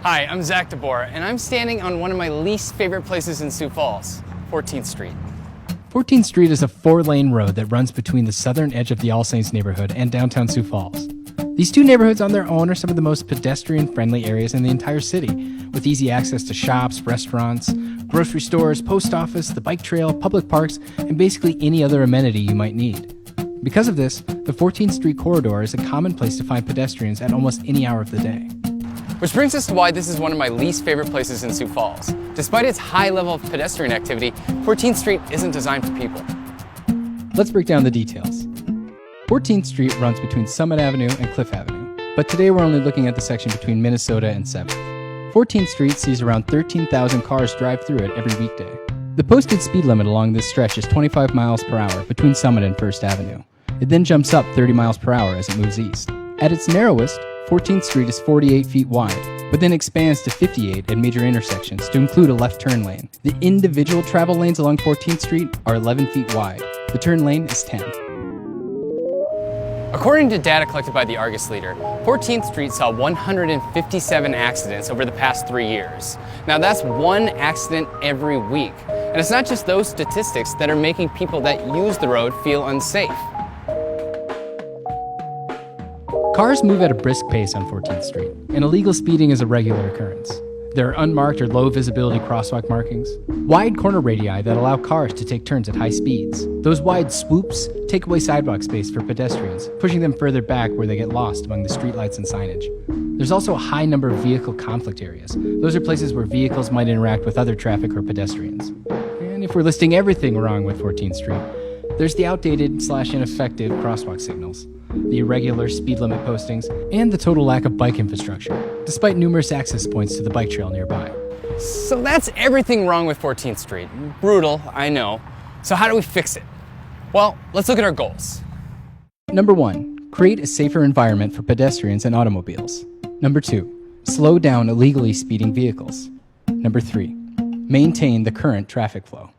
Hi, I'm Zach DeBoer, and I'm standing on one of my least favorite places in Sioux Falls, 14th Street. 14th Street is a 4-lane road that runs between the southern edge of the All Saints neighborhood and downtown Sioux Falls. These two neighborhoods on their own are some of the most pedestrian-friendly areas in the entire city, with easy access to shops, restaurants, grocery stores, post office, the bike trail, public parks, and basically any other amenity you might need. Because of this, the 14th Street corridor is a common place to find pedestrians at almost any hour of the day. Which brings us to why this is one of my least favorite places in Sioux Falls. Despite its high level of pedestrian activity, 14th Street isn't designed for people. Let's break down the details. 14th Street runs between Summit Avenue and Cliff Avenue, but today we're only looking at the section between Minnesota and 7th. 14th Street sees around 13,000 cars drive through it every weekday. The posted speed limit along this stretch is 25 miles per hour between Summit and 1st Avenue. It then jumps up 30 miles per hour as it moves east. At its narrowest, 14th Street is 48 feet wide, but then expands to 58 at major intersections to include a left turn lane. The individual travel lanes along 14th Street are 11 feet wide. The turn lane is 10. According to data collected by the Argus Leader, 14th Street saw 157 accidents over the past 3 years. Now that's one accident every week. And it's not just those statistics that are making people that use the road feel unsafe. Cars move at a brisk pace on 14th Street, and illegal speeding is a regular occurrence. There are unmarked or low visibility crosswalk markings, wide corner radii that allow cars to take turns at high speeds. Those wide swoops take away sidewalk space for pedestrians, pushing them further back where they get lost among the streetlights and signage. There's also a high number of vehicle conflict areas. Those are places where vehicles might interact with other traffic or pedestrians. And if we're listing everything wrong with 14th Street, there's the outdated/ineffective crosswalk signals, the irregular speed limit postings, and the total lack of bike infrastructure, despite numerous access points to the bike trail nearby. So that's everything wrong with 14th Street. Brutal, I know. So how do we fix it? Well, let's look at our goals. Number 1, create a safer environment for pedestrians and automobiles. Number 2, slow down illegally speeding vehicles. Number 3, maintain the current traffic flow.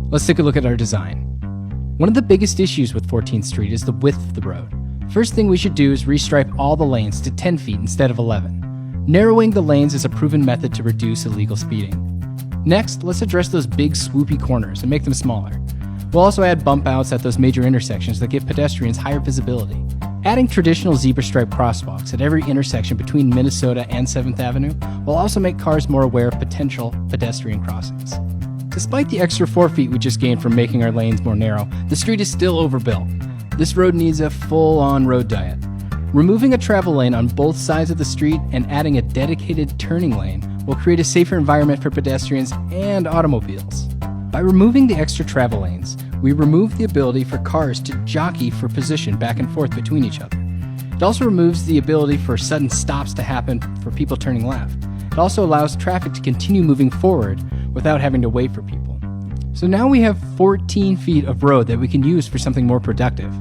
Let's take a look at our design. One of the biggest issues with 14th Street is the width of the road. First thing we should do is restripe all the lanes to 10 feet instead of 11. Narrowing the lanes is a proven method to reduce illegal speeding. Next, let's address those big swoopy corners and make them smaller. We'll also add bump outs at those major intersections that give pedestrians higher visibility. Adding traditional zebra stripe crosswalks at every intersection between Minnesota and 7th Avenue will also make cars more aware of potential pedestrian crossings. Despite the extra 4 feet we just gained from making our lanes more narrow, the street is still overbuilt. This road needs a full-on road diet. Removing a travel lane on both sides of the street and adding a dedicated turning lane will create a safer environment for pedestrians and automobiles. By removing the extra travel lanes, we remove the ability for cars to jockey for position back and forth between each other. It also removes the ability for sudden stops to happen for people turning left. It also allows traffic to continue moving forward without having to wait for people. So now we have 14 feet of road that we can use for something more productive.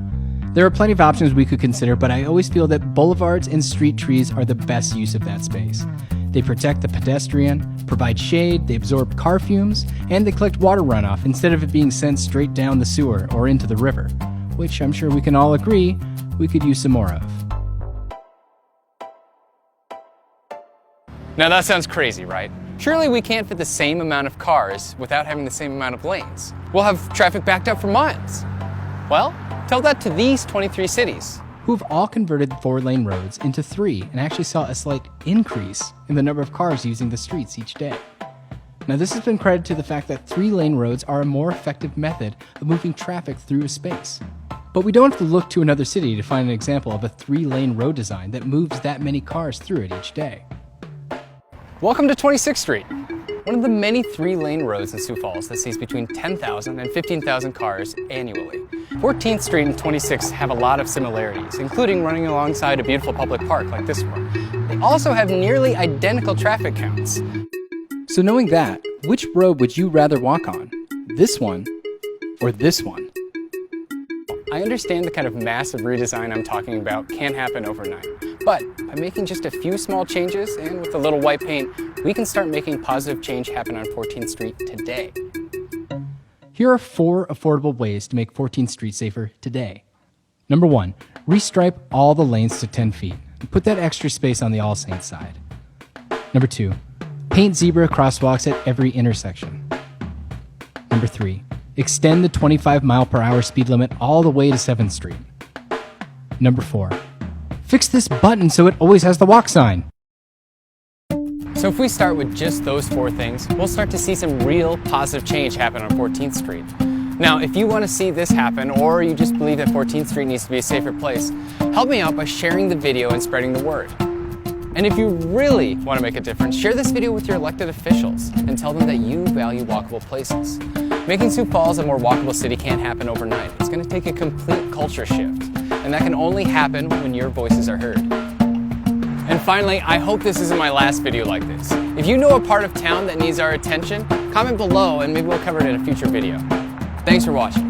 There are plenty of options we could consider, but I always feel that boulevards and street trees are the best use of that space. They protect the pedestrian, provide shade, they absorb car fumes, and they collect water runoff instead of it being sent straight down the sewer or into the river, which I'm sure we can all agree we could use some more of. Now that sounds crazy, right? Surely we can't fit the same amount of cars without having the same amount of lanes. We'll have traffic backed up for miles. Well, tell that to these 23 cities, who've all converted 4-lane roads into 3 and actually saw a slight increase in the number of cars using the streets each day. Now this has been credited to the fact that 3-lane roads are a more effective method of moving traffic through a space. But we don't have to look to another city to find an example of a 3-lane road design that moves that many cars through it each day. Welcome to 26th Street, one of the many 3-lane roads in Sioux Falls that sees between 10,000 and 15,000 cars annually. 14th Street and 26th have a lot of similarities, including running alongside a beautiful public park like this one. They also have nearly identical traffic counts. So knowing that, which road would you rather walk on? This one or this one? I understand the kind of massive redesign I'm talking about can't happen overnight, but by making just a few small changes and with a little white paint, we can start making positive change happen on 14th Street today. Here are 4 affordable ways to make 14th Street safer today. Number 1, restripe all the lanes to 10 feet and put that extra space on the All Saints side. Number 2, paint zebra crosswalks at every intersection. Number 3, extend the 25-mile-per-hour speed limit all the way to 7th Street. Number 4, fix this button so it always has the walk sign. So if we start with just those 4 things, we'll start to see some real positive change happen on 14th Street. Now, if you want to see this happen, or you just believe that 14th Street needs to be a safer place, help me out by sharing the video and spreading the word. And if you really want to make a difference, share this video with your elected officials and tell them that you value walkable places. Making Sioux Falls a more walkable city can't happen overnight. It's going to take a complete culture shift, and that can only happen when your voices are heard. And finally, I hope this isn't my last video like this. If you know a part of town that needs our attention, comment below and maybe we'll cover it in a future video. Thanks for watching.